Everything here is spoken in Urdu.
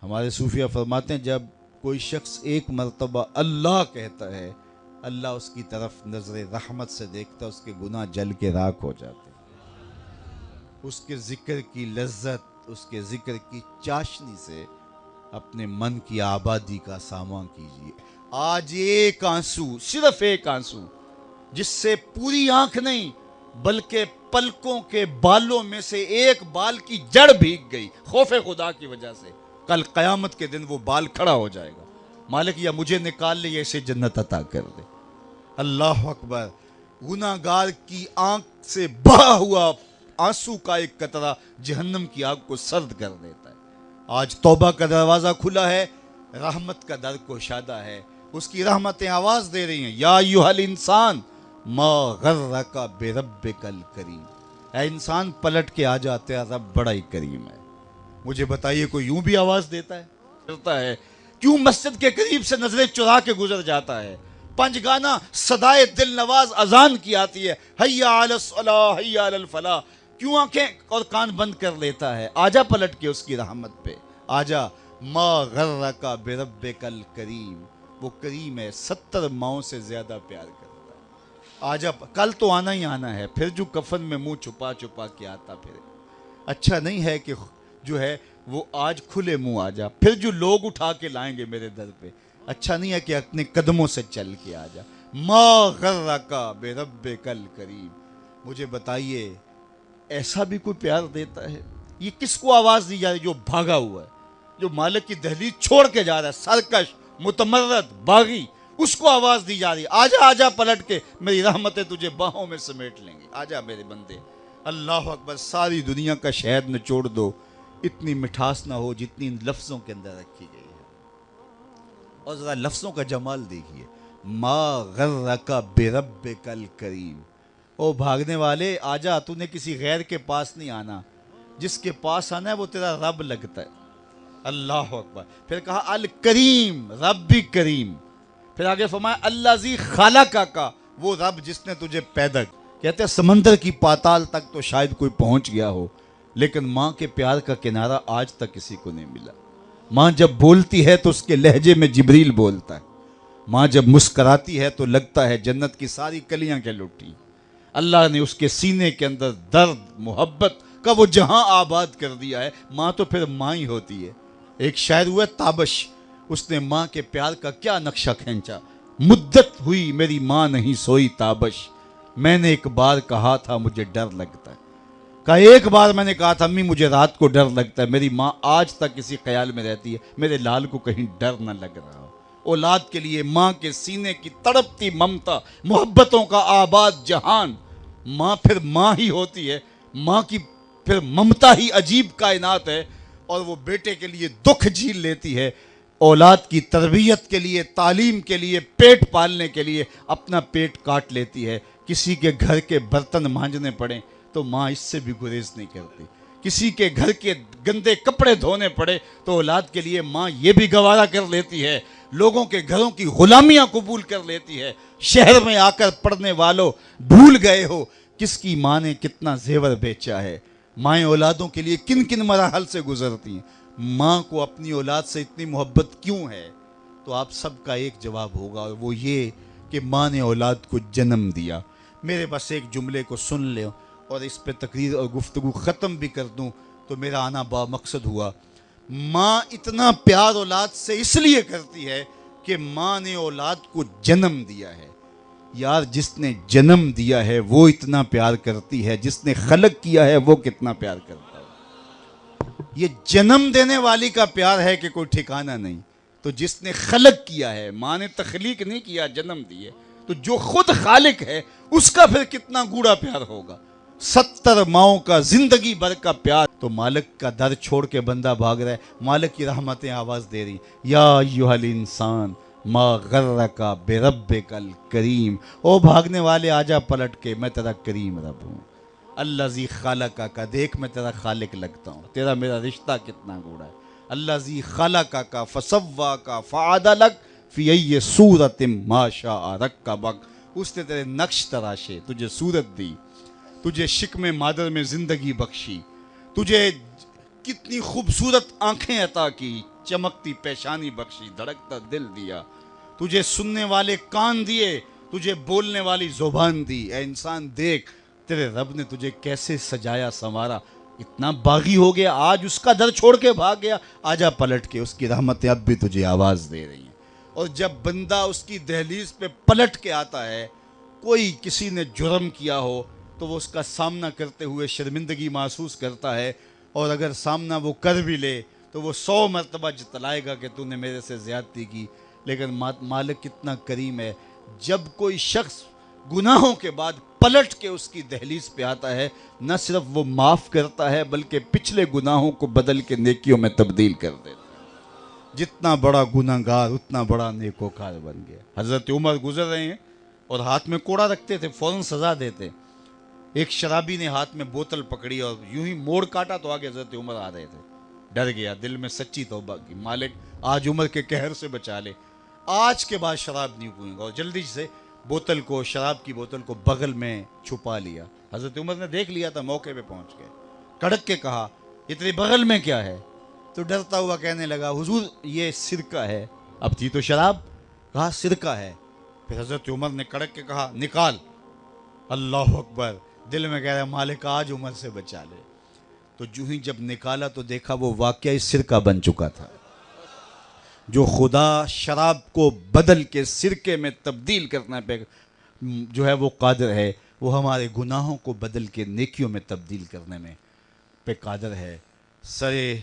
ہمارے صوفیہ فرماتے ہیں جب کوئی شخص ایک مرتبہ اللہ کہتا ہے، اللہ اس کی طرف نظر رحمت سے دیکھتا، اس کے گناہ جل کے راکھ ہو جاتے ہیں۔ اس کے ذکر کی لذت، اس کے ذکر کی چاشنی سے اپنے من کی آبادی کا سامان کیجیے۔ آج ایک آنسو، صرف ایک آنسو، جس سے پوری آنکھ نہیں بلکہ پلکوں کے بالوں میں سے ایک بال کی جڑ بھیگ گئی خوف خدا کی وجہ سے، کل قیامت کے دن وہ بال کھڑا ہو جائے گا۔ مالک یا مجھے نکال لے یا اسے جنت عطا کر دے۔ اللہ اکبر۔ گناہ گار کی آنکھ سے بہا ہوا آنسو کا ایک قطرہ جہنم کی آگ کو سرد کر دیتا ہے۔ آج توبہ کا دروازہ کھلا ہے، رحمت کا در گشادہ ہے، اس کی رحمتیں آواز دے رہی ہیں، یا ایھا الانسان ما غرک بربک الکریم۔ اے انسان پلٹ کے آ جا، تیرا رب بڑا ہی کریم ہے۔ مجھے بتائیے کوئی یوں بھی آواز دیتا ہے؟ کیوں مسجد کے قریب سے نظریں چرا کے گزر جاتا ہے؟ پنج گانا صدائے دل نواز اذان کی آتی ہے، حی علی الصلاۃ حی علی الفلاح، کیوں آنکھیں اور کان بند کر لیتا ہے؟ آجا پلٹ کے اس کی رحمت پہ، آجا۔ ما غرک بربک الکریم، وہ کریم ہے، 70 ماؤں سے زیادہ پیار کرتا ہے۔ آجا، کل تو آنا ہی آنا ہے، پھر جو کفن میں منہ چھپا چھپا کے آتا پھر اچھا نہیں ہے کہ جو ہے وہ آج کھلے منہ آ جا، پھر جو لوگ اٹھا کے لائیں گے میرے در پہ، اچھا نہیں ہے کہ اپنے قدموں سے چل کے آ جا۔ ما غرک بربک الکریم۔ مجھے بتائیے ایسا بھی کوئی پیار دیتا ہے؟ یہ کس کو آواز دی جا رہی؟ جو بھاگا ہوا ہے، جو مالک کی دہلیز چھوڑ کے جا رہا ہے، سرکش، متمرد، باغی، اس کو آواز دی جا رہی ہے، آجا آجا پلٹ کے، میری رحمتیں تجھے باہوں میں سمیٹ لیں گی، آجا میرے بندے۔ اللہ اکبر۔ ساری دنیا کا شہد نچوڑ دو، اتنی مٹھاس نہ ہو جتنی ان لفظوں کے اندر رکھی گئی ہے۔ اور ذرا لفظوں کا جمال دیکھیے، ما غرک بربک الکریم۔ او بھاگنے والے، آجا، تو نے کسی غیر کے پاس نہیں آنا، جس کے پاس آنا ہے وہ تیرا رب لگتا ہے۔ اللہ اکبر۔ پھر کہا الکریم، رب بھی کریم۔ پھر آگے فرمایا الذی خلقک، وہ رب جس نے تجھے پیدا کیا۔ کہتے ہیں سمندر کی پاتال تک تو شاید کوئی پہنچ گیا ہو، لیکن ماں کے پیار کا کنارہ آج تک کسی کو نہیں ملا۔ ماں جب بولتی ہے تو اس کے لہجے میں جبریل بولتا ہے، ماں جب مسکراتی ہے تو لگتا ہے جنت کی ساری کلیاں کے لٹی۔ اللہ نے اس کے سینے کے اندر درد محبت کا وہ جہاں آباد کر دیا ہے۔ ماں تو پھر ماں ہی ہوتی ہے۔ ایک شاعر ہوا تابش، اس نے ماں کے پیار کا کیا نقشہ کھینچا، مدت ہوئی میری ماں نہیں سوئی تابش، میں نے ایک بار کہا تھا مجھے ڈر لگتا ہے۔ کہا ایک بار میں نے کہا تھا امی مجھے رات کو ڈر لگتا ہے، میری ماں آج تک اسی خیال میں رہتی ہے میرے لال کو کہیں ڈر نہ لگ رہا ہو۔ اولاد کے لیے ماں کے سینے کی تڑپتی ممتا، محبتوں کا آباد جہان، ماں پھر ماں ہی ہوتی ہے۔ ماں کی پھر ممتا ہی عجیب کائنات ہے، اور وہ بیٹے کے لیے دکھ جھیل لیتی ہے، اولاد کی تربیت کے لیے، تعلیم کے لیے، پیٹ پالنے کے لیے اپنا پیٹ کاٹ لیتی ہے۔ کسی کے گھر کے برتن مانجنے پڑیں تو ماں اس سے بھی گریز نہیں کرتی، کسی کے گھر کے گندے کپڑے دھونے پڑے تو اولاد کے لیے ماں یہ بھی گوارا کر لیتی ہے، لوگوں کے گھروں کی غلامیاں قبول کر لیتی ہے۔ شہر میں آ کر پڑھنے والوں بھول گئے ہو کس کی ماں نے کتنا زیور بیچا ہے۔ مائیں اولادوں کے لیے کن کن مراحل سے گزرتی ہیں۔ ماں کو اپنی اولاد سے اتنی محبت کیوں ہے؟ تو آپ سب کا ایک جواب ہوگا، اور وہ یہ کہ ماں نے اولاد کو جنم دیا۔ میرے بس ایک جملے کو سن لیں اور اس پہ تقریر اور گفتگو ختم بھی کر دوں تو میرا آنا با مقصد ہوا۔ ماں اتنا پیار اولاد سے اس لیے کرتی ہے کہ ماں نے اولاد کو جنم دیا ہے۔ یار جس نے جنم دیا ہے وہ اتنا پیار کرتی ہے، جس نے خلق کیا ہے وہ کتنا پیار کرتا ہے۔ یہ جنم دینے والی کا پیار ہے کہ کوئی ٹھکانہ نہیں، تو جس نے خلق کیا ہے، ماں نے تخلیق نہیں کیا، جنم دیے، تو جو خود خالق ہے اس کا پھر کتنا گوڑا پیار ہوگا۔ 70 ماؤں کا زندگی بھر کا پیار، تو مالک کا در چھوڑ کے بندہ بھاگ رہا ہے، مالک کی رحمتیں آواز دے رہی، یا ایھا الانسان ما غرک بربک الکریم۔ او بھاگنے والے آجا پلٹ کے، میں تیرا کریم رب ہوں۔ الذی خلقک، دیکھ میں تیرا خالق لگتا ہوں، تیرا میرا رشتہ کتنا گوڑا ہے۔ الذی خلقک فسواک فعدلک فی ای صورت ما شاء رکبک، اس نے تیرے نقش تراشے، تجھے صورت دی، تجھے شکم مادر میں زندگی بخشی، تجھے کتنی خوبصورت آنکھیں عطا کی، چمکتی پیشانی بخشی، دھڑکتا دل دیا، تجھے سننے والے کان دیے، تجھے بولنے والی زبان دی۔ اے انسان دیکھ تیرے رب نے تجھے کیسے سجایا سنوارا، اتنا باغی ہو گیا، آج اس کا در چھوڑ کے بھاگ گیا، آجا پلٹ کے، اس کی رحمتیں اب بھی تجھے آواز دے رہی ہیں۔ اور جب بندہ اس کی دہلیز پہ پلٹ کے آتا ہے، کوئی کسی نے جرم کیا ہو تو وہ اس کا سامنا کرتے ہوئے شرمندگی محسوس کرتا ہے، اور اگر سامنا وہ کر بھی لے تو وہ 100 مرتبہ جتلائے گا کہ تو نے میرے سے زیادتی کی۔ لیکن مالک کتنا کریم ہے، جب کوئی شخص گناہوں کے بعد پلٹ کے اس کی دہلیز پہ آتا ہے، نہ صرف وہ معاف کرتا ہے بلکہ پچھلے گناہوں کو بدل کے نیکیوں میں تبدیل کر دیتا ہے۔ جتنا بڑا گناہگار اتنا بڑا نیکوکار بن گیا۔ حضرت عمر گزر رہے ہیں اور ہاتھ میں کوڑا رکھتے تھے، فوراً سزا دیتے۔ ایک شرابی نے ہاتھ میں بوتل پکڑی اور یوں ہی موڑ کاٹا تو آگے حضرت عمر آ رہے تھے۔ ڈر گیا، دل میں سچی توبہ کی، مالک آج عمر کے قہر سے بچا لے، آج کے بعد شراب نہیں پیوں گا، اور جلدی سے بوتل کو، شراب کی بوتل کو بغل میں چھپا لیا۔ حضرت عمر نے دیکھ لیا تھا، موقع پہ پہنچ گئے، کڑک کے کہا یہ تیرے بغل میں کیا ہے؟ تو ڈرتا ہوا کہنے لگا حضور یہ سرکہ ہے۔ اب تھی تو شراب، کہا سرکہ ہے۔ پھر حضرت عمر نے کڑک کے کہا نکال۔ اللہ اکبر، دل میں کہہ رہا مالک آج عمر سے بچا لے۔ تو جو ہی جب نکالا تو دیکھا وہ واقعی سرکہ بن چکا تھا۔ جو خدا شراب کو بدل کے سرکے میں تبدیل کرنے پہ جو ہے وہ قادر ہے، وہ ہمارے گناہوں کو بدل کے نیکیوں میں تبدیل کرنے میں پہ قادر ہے۔ سرے